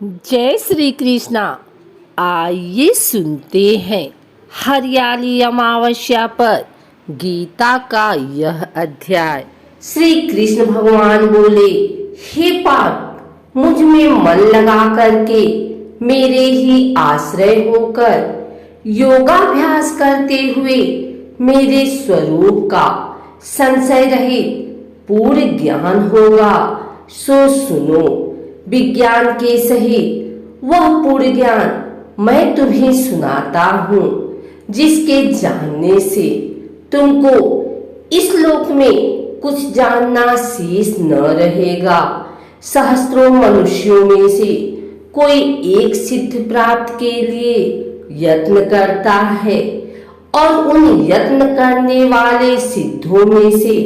जय श्री कृष्णा। आइए सुनते हैं हरियाली अमावस्या पर गीता का यह अध्याय। श्री कृष्ण भगवान बोले, हे पार्थ, मुझ में मन लगा करके मेरे ही आश्रय होकर योगाभ्यास करते हुए मेरे स्वरूप का संशय रहित पूर्ण ज्ञान होगा। सो सुनो, विज्ञान के सहित वह पूर्ण ज्ञान मैं तुम्हें सुनाता हूँ, जिसके जानने से तुमको इस लोक में कुछ जानना शेष न रहेगा। सहस्त्रों मनुष्यों में से कोई एक सिद्ध प्राप्त के लिए यत्न करता है, और उन यत्न करने वाले सिद्धों में से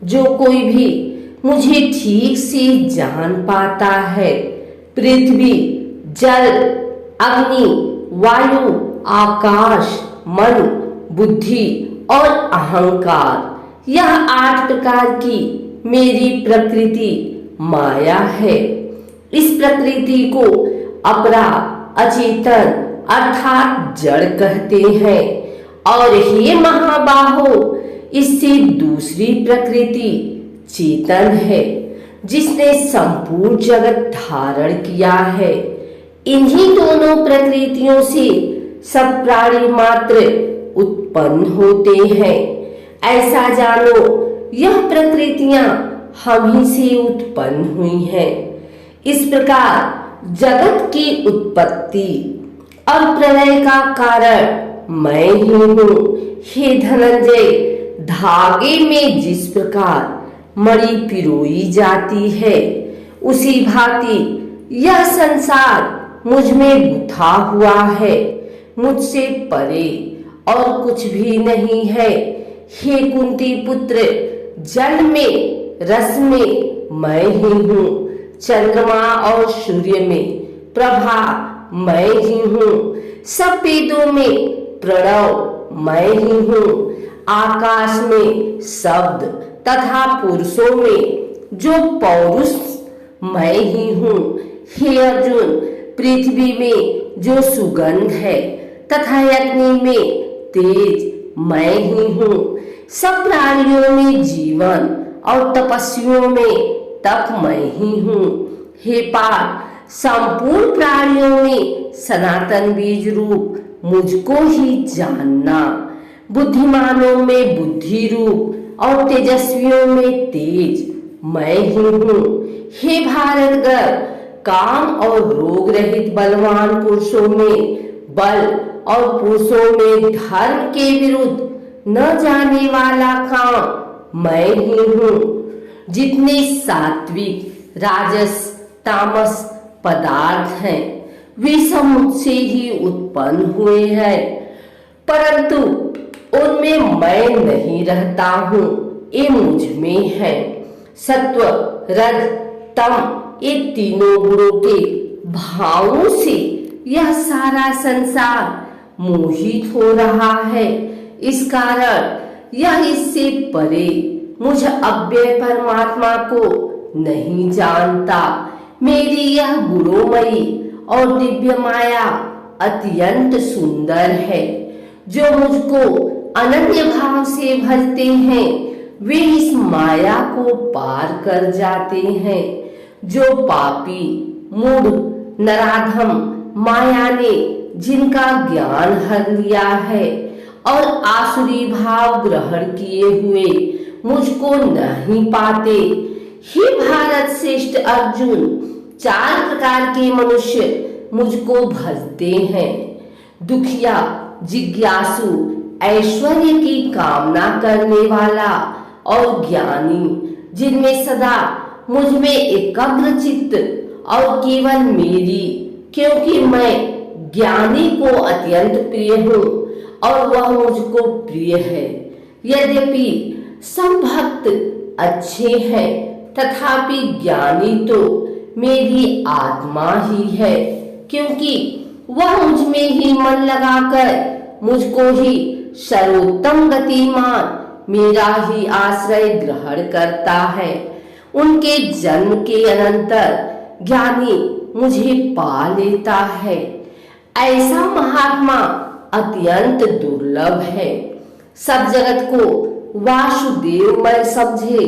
जो कोई भी मुझे ठीक से जान पाता है, पृथ्वी, जल, अग्नि, वायु, आकाश, मन, बुद्धि और अहंकार, यह 8 प्रकार की मेरी प्रकृति माया है। इस प्रकृति को अपरा, अचेतन अर्थात जड़ कहते हैं। और हे महाबाहो, इससे दूसरी प्रकृति चेतन है, जिसने संपूर्ण जगत धारण किया है। इन्हीं दोनों प्रकृतियों से सब प्राणी मात्र उत्पन्न होते हैं। ऐसा जानो, यह प्रकृतियां हम ही से उत्पन्न हुई हैं। इस प्रकार जगत की उत्पत्ति और प्रलय का कारण मैं ही हूँ। हे धनंजय, धागे में जिस प्रकार मणि पिरोई जाती है, उसी भांति यह संसार मुझ में गुथा हुआ है। मुझसे परे और कुछ भी नहीं है। हे कुंती पुत्र, जल में, रस में मैं ही हूँ। चंद्रमा और सूर्य में प्रभा मैं ही हूँ। सब वेदों में प्रणव मैं ही हूँ। आकाश में शब्द तथा पुरुषों में जो पौरुष मैं ही हूँ। हे अर्जुन, पृथ्वी में जो सुगंध है तथा अग्नि में तेज मैं ही हूँ। सब प्राणियों में जीवन और तपस्वियों में तप मैं ही हूँ। हे पार्थ, संपूर्ण प्राणियों में सनातन बीज रूप मुझको ही जानना। बुद्धिमानों में बुद्धि रूप और तेजस्वियों में तेज मैं ही हूँ। हे भारतगण, काम और रोग रहित बलवान पुरुषों में बल और पुरुषों में धर्म के विरुद्ध न जाने वाला काम मैं ही हूँ। जितने सात्विक, राजस, तामस पदार्थ हैं, वे सब मुझसे ही उत्पन्न हुए हैं, परंतु उनमें मैं नहीं रहता हूँ, ये मुझ में है। सत्व, रज, तम, ये तीनों गुणों के भावों से यह सारा संसार मोहित हो रहा है। इस कारण यह इससे परे मुझ अव्यय परमात्मा को नहीं जानता। मेरी यह गुणोमयी और दिव्य माया अत्यंत सुंदर है। जो मुझको अनन्य भाव से भजते हैं, वे इस माया को पार कर जाते हैं। जो पापी, मूढ़, नराधम माया ने जिनका ज्ञान हर लिया है और आसुरी भाव ग्रहण किए हुए मुझको नहीं पाते। हे भारत श्रेष्ठ अर्जुन, 4 प्रकार के मनुष्य मुझको भजते हैं। दुखिया, जिज्ञासु, ऐश्वर्य की कामना करने वाला और ज्ञानी, जिनमें सदा मुझ में एकाग्र चित्त और केवल मेरी, क्योंकि मैं ज्ञानी को अत्यंत प्रिय हूँ और वह मुझको प्रिय है। यद्यपि सब भक्त अच्छे हैं, तथापि ज्ञानी तो मेरी आत्मा ही है, क्योंकि वह मुझ में ही मन लगाकर मुझको ही सर्वोत्तम गतिमान मेरा ही आश्रय ग्रहण करता है। उनके जन्म के अनंतर ज्ञानी मुझे पा लेता है। ऐसा महात्मा अत्यंत दुर्लभ है। सब जगत को वासुदेवमय समझे।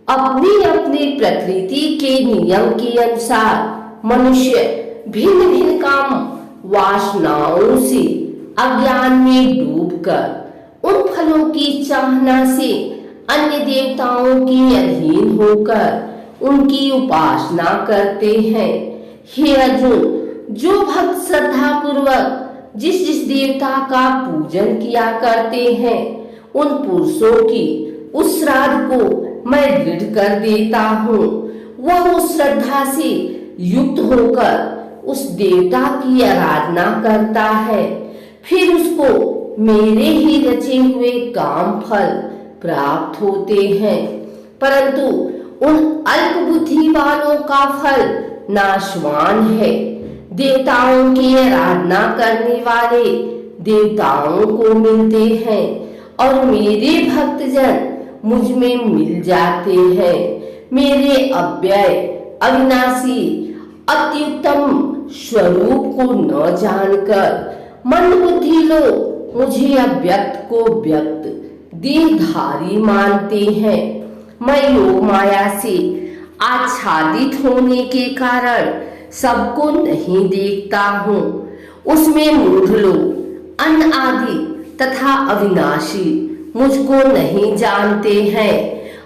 अपनी अपनी प्रकृति के नियम के अनुसार मनुष्य भिन्न भिन्न काम वासनाओं से अज्ञान में डूबकर उन फलों की चाहना से अन्य देवताओं के अधीन होकर उनकी उपासना करते हैं। हे अर्जुन, जो भक्त श्रद्धा पूर्वक जिस जिस देवता का पूजन किया करते हैं, उन पुरुषों की उस श्राद्ध को मैं दृढ़ कर देता हूँ। वह उस श्रद्धा से युक्त होकर उस देवता की आराधना करता है, फिर उसको मेरे ही रचे हुए काम फल प्राप्त होते हैं। परंतु उन अल्प बुद्धि वालों का फल नाशवान है। देवताओं की आराधना करने वाले देवताओं को मिलते हैं और मेरे भक्तजन मुझ में मिल जाते हैं। मेरे अव्यय अविनाशी अत्युत्तम स्वरूप को न जानकर मंद बुद्धि लोग मुझे अव्यक्त को व्यक्त देहधारी मानते हैं। मैं योग माया से आच्छादित होने के कारण सबको नहीं देखता हूँ। उसमें मूढ़ लोग अन्न आदि तथा अविनाशी मुझको नहीं जानते हैं।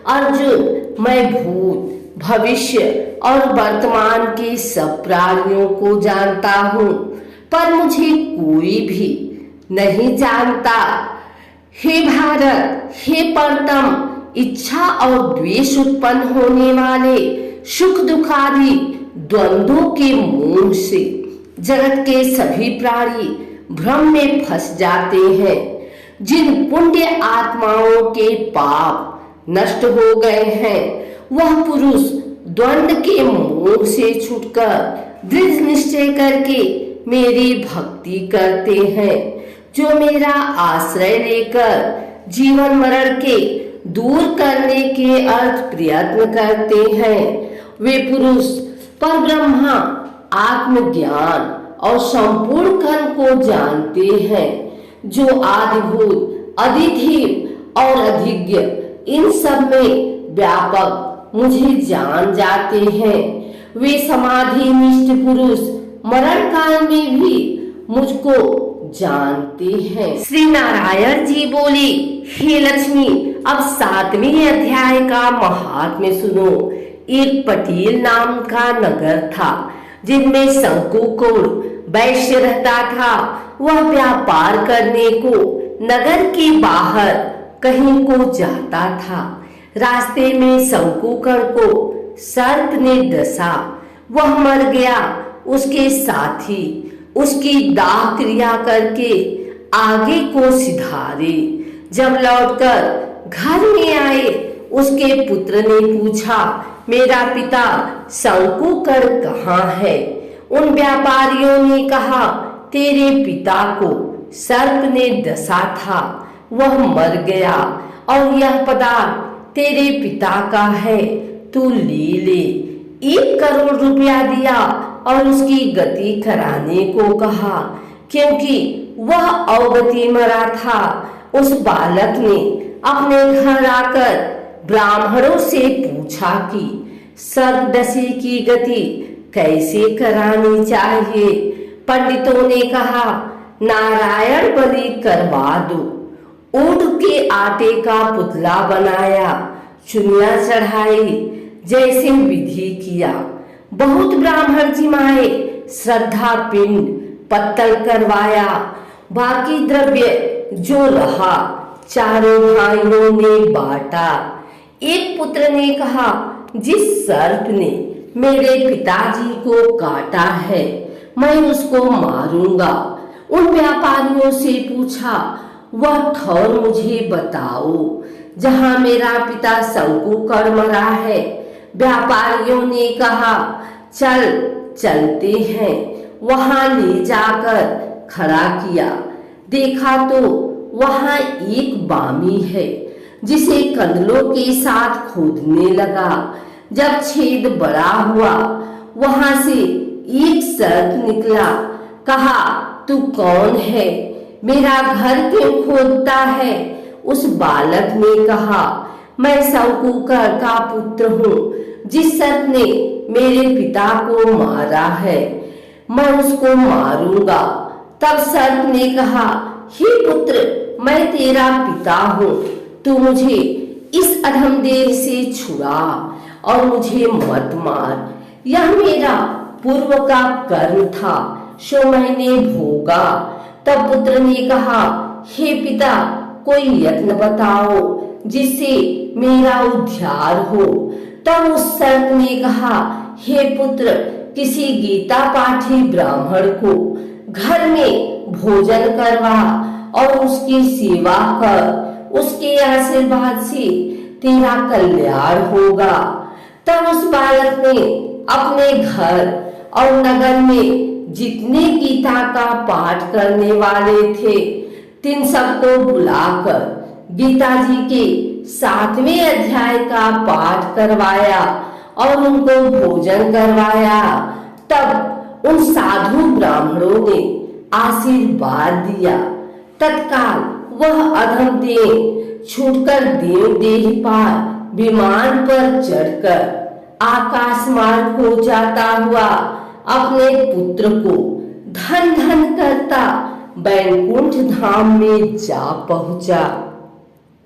अर्जुन, मैं भूत भविष्य और वर्तमान के सब प्राणियों को जानता हूँ, पर मुझे कोई भी नहीं जानता। हे भारत, हे परतम, इच्छा और द्वेष उत्पन्न होने वाले सुख दुख आदि द्वंद्वों के मोह से जगत के सभी प्राणी भ्रम में फंस जाते हैं। जिन पुण्य आत्माओं के पाप नष्ट हो गए हैं, वह पुरुष द्वंद्व के मोह से छूटकर दृढ़ निश्चय करके मेरी भक्ति करते हैं। जो मेरा आश्रय लेकर जीवन मरण के दूर करने के अर्थ प्रयत्न करते हैं, वे पुरुष परब्रह्मा आत्मज्ञान और संपूर्ण कर्म को जानते हैं। जो आदिभूत अधिधीर और अधिज्ञ इन सब में व्यापक मुझे जान जाते हैं, वे समाधि निष्ठ पुरुष मरण काल में भी मुझको जानते हैं। श्री नारायण जी बोले, हे लक्ष्मी, अब 7वें अध्याय का महात्म्य सुनो। एक पटेल नाम का नगर था, जिनमें शंकुकुल वैश्य रहता था। वह व्यापार करने को नगर के बाहर कहीं को जाता था। रास्ते में शंकुकर को सर्प ने डसा, वह मर गया। उसके साथी उसकी दाह क्रिया करके आगे को सिधारे। जब लौटकर घर में आए, उसके पुत्र ने पूछा, मेरा पिता शंकुकर कहाँ है? उन व्यापारियों ने कहा, तेरे पिता को सर्प ने डसा था, वह मर गया और यह पदार्थ तेरे पिता का है, तू ले ले। 1 करोड़ रुपया दिया और उसकी गति कराने को कहा, क्योंकि वह अवगति मरा था। उस बालक ने अपने घर आकर ब्राह्मणों से पूछा कि सर्पदशी की गति कैसे करानी चाहिए। पंडितों ने कहा, नारायण बलि करवा दो। ऊँट के आटे का पुतला बनाया, चुनिया चढ़ाई, जैसे विधि किया। बहुत ब्राह्मण जिमाए, श्रद्धा पिंड पत्तल करवाया। बाकी द्रव्य जो रहा चारों भाइयों ने बांटा। एक पुत्र ने कहा, जिस सर्प ने मेरे पिताजी को काटा है, मैं उसको मारूंगा। उन व्यापारियों से पूछा, वह ठौर मुझे बताओ जहां मेरा पिता शंकुकर मरा है। व्यापारियों ने कहा, चल चलते हैं। वहां ले जाकर खड़ा किया, देखा तो वहां एक बामी है, जिसे कंदलों के साथ खोदने लगा। जब छेद बड़ा हुआ, वहां से सर्प निकला, कहा, तू कौन है, मेरा घर क्यों खोदता है? उस बालक ने कहा, मैं शंकुकर का पुत्र हूँ, जिस सर्प ने मेरे पिता को मारा है, मैं उसको मारूंगा। तब सर्प ने कहा, हे पुत्र, मैं तेरा पिता हूँ, तू मुझे इस अधमदेह से छुड़ा और मुझे मत मार। यह मेरा पूर्व का कर्म था, सो मैंने भोगा। तब पुत्र ने कहा, हे पिता, कोई यत्न बताओ जिससे मेरा उद्धार हो। तब उस सर्प ने कहा, हे पुत्र, किसी गीता पाठी ब्राह्मण को घर में भोजन करवा और उसकी सेवा कर, उसके आशीर्वाद से तेरा कल्याण होगा। तब उस बालक ने अपने घर और नगर में जितने गीता का पाठ करने वाले थे, तीन सबको बुलाकर गीता जी के 7वें अध्याय का पाठ करवाया और उनको भोजन करवाया। तब उन साधु ब्राह्मणों ने आशीर्वाद दिया। तत्काल वह अधमदेह छूटकर देव देह पार विमान पर चढ़कर आकाश मार्ग हो जाता हुआ अपने पुत्र को धन धन करता बैकुंठ धाम में जा पहुंचा।